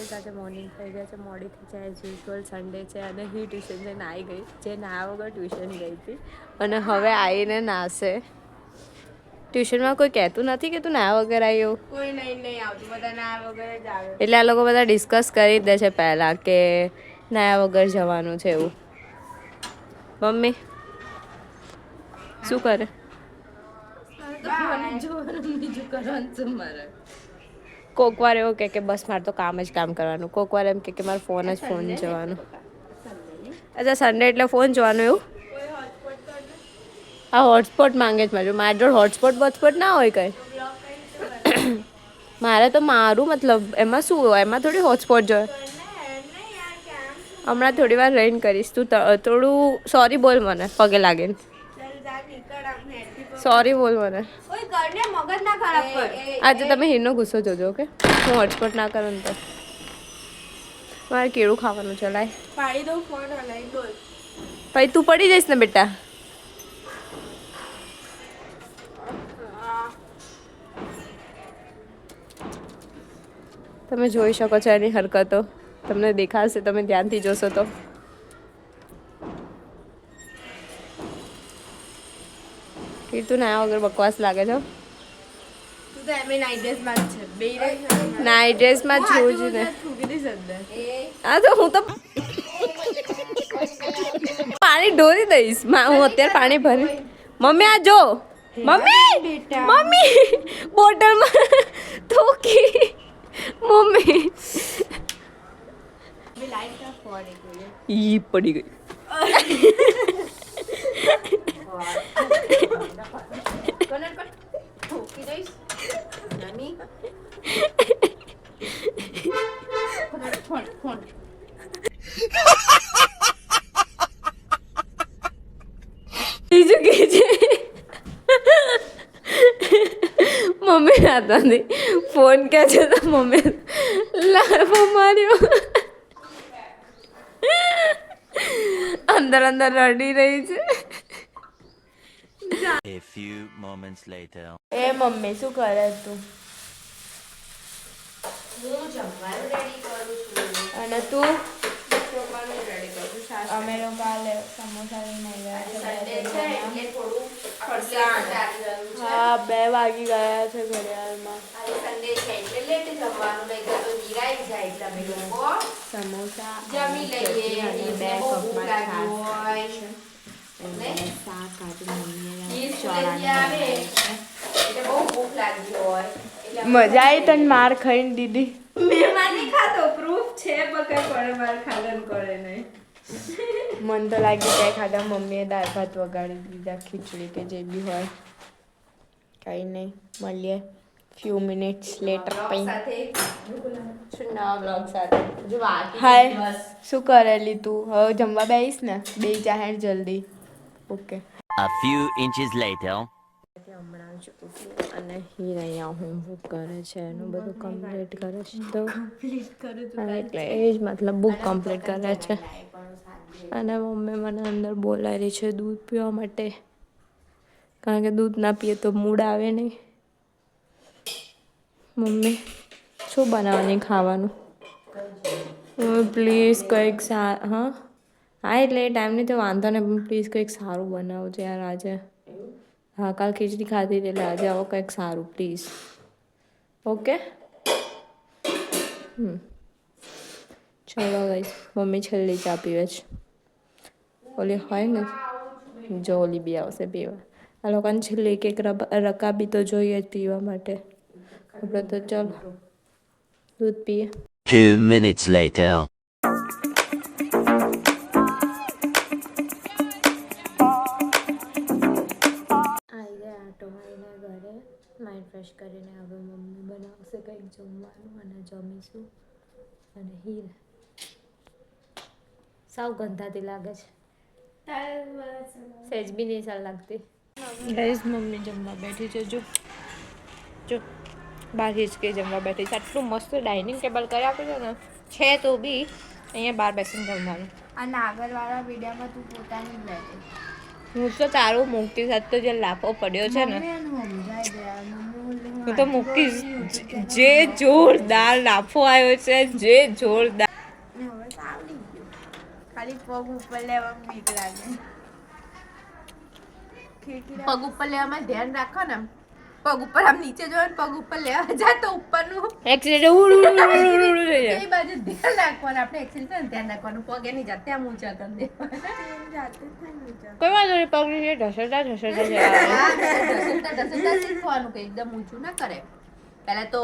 Guys આજે morning થઈ ગયા છે, મોડી થઈ જાય એઝ યુઝ્યુઅલ સન્ડે છે અને હું ટ્યુશન જઈને આવી ગઈ, જે નાહ્યા વગર ટ્યુશન ગઈ હતી અને હવે આવીને નાહશે. ટ્યુશનમાં કોઈ કહેતું નથી કે તું નાહ્યા વગર આવી એવું? કોઈ નહીં આવતું, બધા નાહ્યા વગર જ આવે. એટલે આ લોકો બધા ડિસ્કસ કરી દે છે પહેલાં કે નાહ્યા વગર જવાનું છે એવું. મમ્મી શું કરે? બીજું કરવાનું છે મારે. કોક વાર એવું કે બસ મારે તો કામ જ કામ કરવાનું, કોક વાર એમ કે મારે ફોન જ ફોન જોવાનું. અચ્છા સન્ડે એટલે ફોન જોવાનું એવું? હા હોટસ્પોટ માંગે છે મારી જોડે હોટસ્પોટ બોટસ્પોટ ના હોય કંઈ. મારે તો મારું મતલબ એમાં શું હોય, એમાં થોડી હોટસ્પોટ જોઈએ. હમણાં થોડી વાર રહીને કરીશ. તું થોડું સોરી બોલ મને પગે લાગીને. સોરી બોલ મને. મગજ ના ખરાબ કર. આજે તમે હીરનો ગુસ્સો જોજો ઓકે. હું હોટસ્પોટ ના કરું ને તો મારે કેળું ખાવાનું છે. લાય પાડી દઉં ફોન હલાઈ બોલ. પછી તું પડી જઈશ ને બેટા. તમે જોઈ શકો છો એની હરકતો, તમને દેખાશે તમે ધ્યાનથી જોશો તો. કીર્તું ના વગર બકવાસ લાગે છે. તું તો એમ નાઇટ ડ્રેસમાં જ છે. બે નાઇટ ડ્રેસમાં છું જ ને. થૂકી દઈશ અંદર. હા તો હું તો પાણી ઢોરી દઈશ. હું અત્યારે પાણી ભરી. મમ્મી આ જો, મમ્મી મમ્મી બોટલમાં થૂકી. મમ્મી ઈ પડી ગઈ. થૂકી દઈશ નાની. ફોન બીજું કે છે મમ્મી હતા નહીં ફોન કે છે તો મમ્મી લાફો માર્યો. અંદર અંદર રડી રહી છે. A few moments later. A mummy શું કરે તું? હું જમવાનું રેડી કરું છું. અને તું? જમવાનું રેડી કરું છું. અમે લોકો કાલે સમોસા લઈને આવ્યા છે. થોડું હા 2 વાગી ગયા છે ઘડિયાળમાં. સન્ડે છે એટલે લેટ જમવાનું લઈ તો નિરાઈ જાય તમે લોકો. સમોસા જમી લઈએ અને 2 કપમાં છાશ હોય અને શાક આજે મમ્મીએ આવે એટલે બહુ ભૂખ લાગી હોય. મજા આવી તને માર ખાઈને દીદી? મેં માર નહીં ખાતો, પ્રૂફ છે પકડ પડે માર ખાધન કરે નહીં. મન તો લાગી જાય ખાધા. મમ્મીએ દાળ ભાત વગાડી દીધા, ખીચડી કે જે બી હોય. કંઈ નહીં, મળીએ few minutes later. હાય, શું કરેલી તું? હવે જમવા બેસીશ ને? બે જાહેર જલ્દી. Okay. A few inches later. હમણાં જ ઉઠી અને હીર અહીંયા હોમવર્ક કરે છે, એનું બધું કમ્પ્લીટ કરે છે. તો એટલે એ જ મતલબ બુક કમ્પ્લીટ કરે છે. અને મમ્મી મને અંદર બોલાવી છે દૂધ પીવા માટે, કારણ કે દૂધ ના પીએ તો મૂડ આવે નહીં. મમ્મી શું બનાવવાની ખાવાનું? પ્લીઝ કંઈક હા એટલે એ ટાઈમની તો વાંધો ને, પ્લીઝ કંઈક સારું બનાવજો યાર આજે. હા કાલ ખીચડી ખાધી એટલે આજે આવો કંઈક સારું પ્લીઝ. ઓકે ચલો ગાઈસ, મમ્મી છેલ્લી ચા પીવે છે. ઓલી હોય ને જો ઓલી બી આવશે પીવા. આ લોકોને છેલ્લી એક રકાબી તો જોઈએ જ પીવા માટે. આપણે તો ચાલો દૂધ પીએ. 2 minutes later. આવી ગયા આટો મારીને ઘરે, માઇન્ડ ફ્રેશ કરીને હવે મમ્મી બનાવશે કંઈક જમવાનું અને જમીશું. અને હીર સાવ ગંધાતી લાગે છે, સહેજ બી નહીં સારી લાગતી. ગાઈસ મમ્મી જમવા બેઠી છે. જો જો બહાર હિચકે જમવા બેઠી છે. આટલું મસ્ત ડાઇનિંગ ટેબલ કરી આપી છે ને, છે તો બી અહીંયા બહાર બેસીને જમવાનું. અને આગળવાળા વિડીયોમાં તું પોતાની જ લેતી. હું તો તારું મૂકતી સાથે તો જે લાફો પડ્યો છે ને, મમ્મી સમજાય દે યાર. મમ્મી હું તો મૂકીશ. જે જોરદાર લાફો આવ્યો છે, જે જોરદાર. હવે તો આવડી ગયું. ખાલી પગ ઉપર લેવા બીક લાગે. પગ ઉપર લેવામાં ધ્યાન રાખો ને. પગ ઉપર આમ નીચે જો પગ ઉપર લેવા જાય તો ઉપરનું એક્સિડન્ટ ઉડ ઉડ ઉડ ઉડ ઉડ થઈ જાય. એ બાજુ ધ્યાન રાખવાનું. આપણે એક્સિડન્ટ ધ્યાન રાખવાનું. પગ એની જાતે આમ ઊંચા કરી દેવાના. જાતે થાય નીચે. કોઈ વાંધો નહીં, પગ નીચે ઢસડતા ઢસડતા જવાનું. ઢસડતા શીખવાનું કે એકદમ ઊંચું ના કરે. પહેલા તો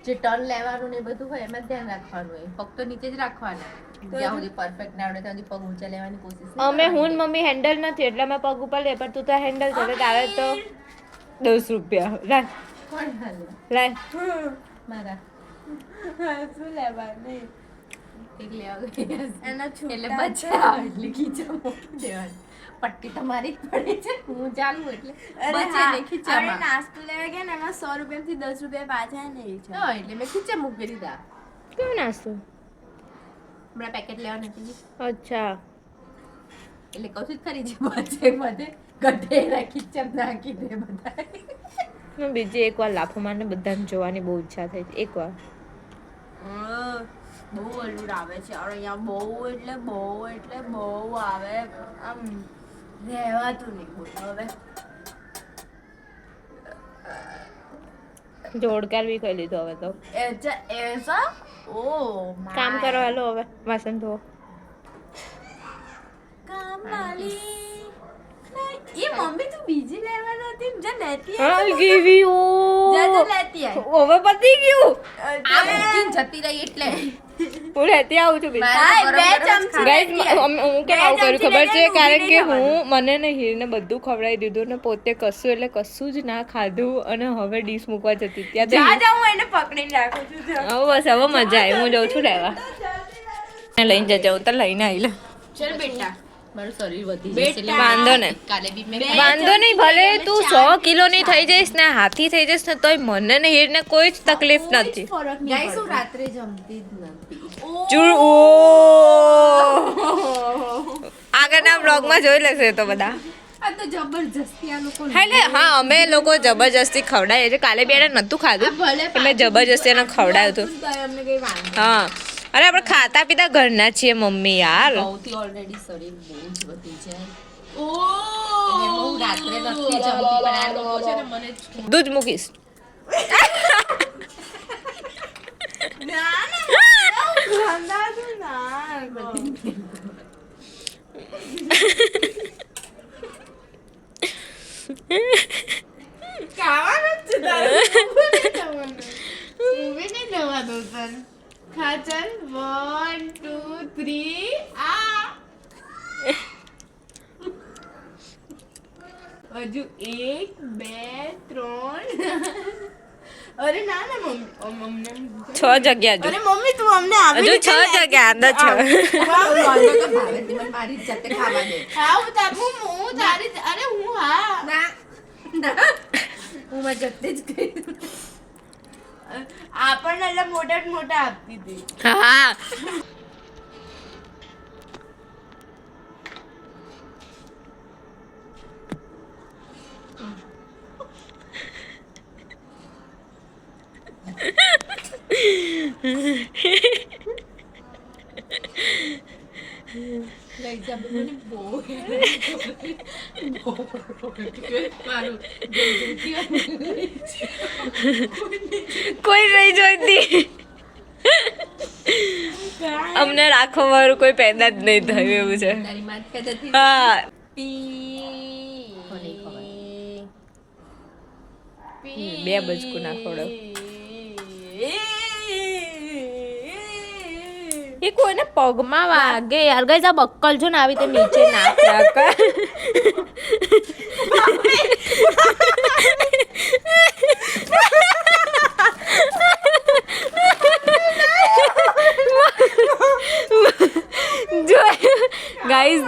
જે ટર્ન લેવાનું ને એ બધું હોય એમાં જ ધ્યાન રાખવાનું હોય. પગ તો નીચે જ રાખવાના. જ્યાં સુધી પરફેક્ટ ના આવડે ત્યાં સુધી પગ ઊંચા લેવાની કોશિશ નહીં અમે કરવાની. હું ને મમ્મી હેન્ડલ નથી એટલે અમે પગ ઉપર લે, પણ તું તો હેન્ડલ છે એટલે તારે તો 10 રૂપિયા લાય કોણ હાલે? લાય. મારા શું લેવાનું? એક લેવા ગઈ હશે. એના છૂટા એટલે બચ્ચા એટલે ખીચા મૂકી દેવાની. પટ્ટી તો મારી જ પડી છે. હું ચાલુ એટલે બચે ને ખીચામાં. નાસ્તો લેવા ગયા ને એમાં 100 રૂપિયાથી 10 રૂપિયા પાછા નહીં છે. હા, એટલે મેં ખીચા મૂકી દીધા. કેવું નાસ્તો? હમણાં પેકેટ લેવા નથી ગઈ. અચ્છા, એટલે કહું છું જ ખરી છે બચે બધે ગઢેરા ખીચા નાખી દે બધા. હું બીજી એકવાર લાફો મારને બધાને જોવાની બહુ ઈચ્છા થઈ છે. એકવાર બહુ અલુર આવે છે और અહીંયા બહુ એટલે બહુ આવે. આમ રહેવાતું નહીં બોલ હવે. જોડકાર બી ખાઈ લીધો હવે તો. ऐसा ओ કામ કરો હાલો હવે, વાસણ ધોવો. કામ વાલી ये मम्मी तू बीजी लेवाना थी जो लेती है I'll give you. जो लेती है હવે પતી ગયું. આ મૂકીને જતી રહી એટલે હું લેતી આવું છું બીજું. મારે તો બે ગરમ ગરમ જ ચમચી Guys, હું કેમ આવું કર્યું ખબર છે? ચમચી કારણ કે લેતી હું મને ને હીરને બધું ખવડાવી દીધું ને પોતે કશું એટલે કશું જ ના ખાધું અને હવે ડીશ મૂકવા જતી ત્યાં તો જા હું એને પકડીને રાખું છું જા. હવે બસ હવે મજા આવી. હું જઉં છું લેવા. લઈને જજો, હું તો લઈને આવી લે. चल बेटा મારું શરીર વધી જશે એટલે વાંધો ને. કાલે બી મેં વાંધો નહીં, ભલે તું 100 કિલોની થઈ જઈશ ને હાથી થઈ જઈશ ને તોય મને ને હીરને કોઈ જ તકલીફ નથી. फर्क ગાઈસ હું રાત્રે જમતી જ નથી. ચૂર ઓ આગળના બ્લોગમાં જોઈ લેશે તો બધા. આ તો જબરજસ્તી આ લોકો એટલે હા, અમે લોકો જબરજસ્તી ખવડાવીએ છીએ. કાલે બી એને નતું ખાધું ભલે એટલે મેં જબરજસ્તી એને ખવડાવ્યું હતું. अમને કઈ વાંધો હા, અરે આપણે ખાતા પીતા ઘરના છીએ મમ્મી યાર. બહુથી ઓલરેડી શરીર બહુ જ વધી છે. ओ એટલે હું રાત્રે નથી જમતી પણ આ લોકો છે ને મને દૂધ મૂકીશ. ના ખાંડા તું ના ખાવાનું જ છે તારું. ઊભી નહીં જવા દઉં તને. ખા ચાલ 1 2 3 આ હજુ 1 2 3 અરે ના ના મમ્મી અમને 6 જગ્યા જો. અરે મમ્મી તું અમને હજુ 6 જગ્યા અંદર છે. વાંધો તો ભાવેથી મને મારી જ જાતે ખાવા દે. હા હું તારી અરે હું હા ના ના હું મારી જાતે જ ખાઈ લઉં. આપણને એટલે મોટા જ મોટા આપતી હતી. હા લઈ જા મને બહુ મારું કોઈ નહીં જોઈતી. અમને રાખવા વાળું કોઈ પેદા જ નહીં થયું એવું છે. તારી માત કહેતી હા કોને ખબર? બે બચકું ના ખવડાવ. એ કોઈને પગમાં વાગે યાર. ગઈ આ બક્કલ છો ને આવી રીતે નીચે નાખ રાખ. જો ગાઈસ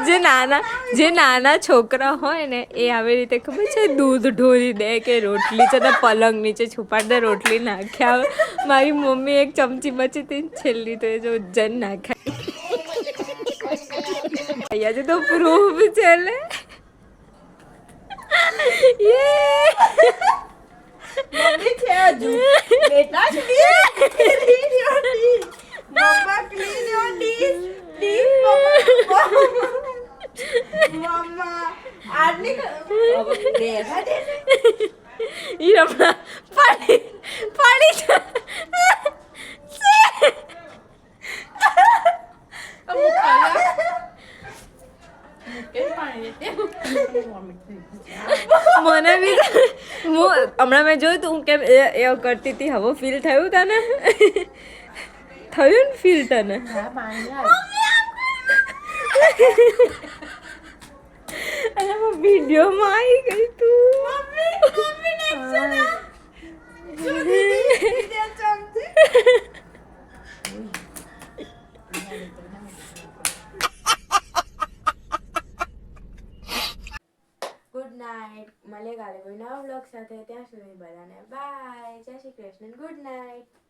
જે નાના છોકરા હોય ને એ આવી રીતે ખબર છે દૂધ ઢોળી દે કે રોટલી છે ને પલંગ નીચે છુપાડી દે રોટલી નાખ્યા આવે. મારી મમ્મી એક ચમચી બચી હતી છેલ્લી તો એ જો જન નાખ્યા આજે તો પ્રૂફ છે લે. મમ્મી હજુ બેટા clean your teeth mamma clean your teeth mamma આજની બેઠા દે ઈ હમણાં પાડી મને બી હમણાં મેં જોયું તું કેમ એ કરતી હતી હવે ફીલ થયું તને થયું ને ફીલ તને અને વિડીયોમાં આવી ગઈ તું ગુડ નાઇટ મળે કાલે કોઈ નવા બ્લોગ સાથે ત્યાં સુધી બધાને બાય જય શ્રી કૃષ્ણ ગુડ નાઇટ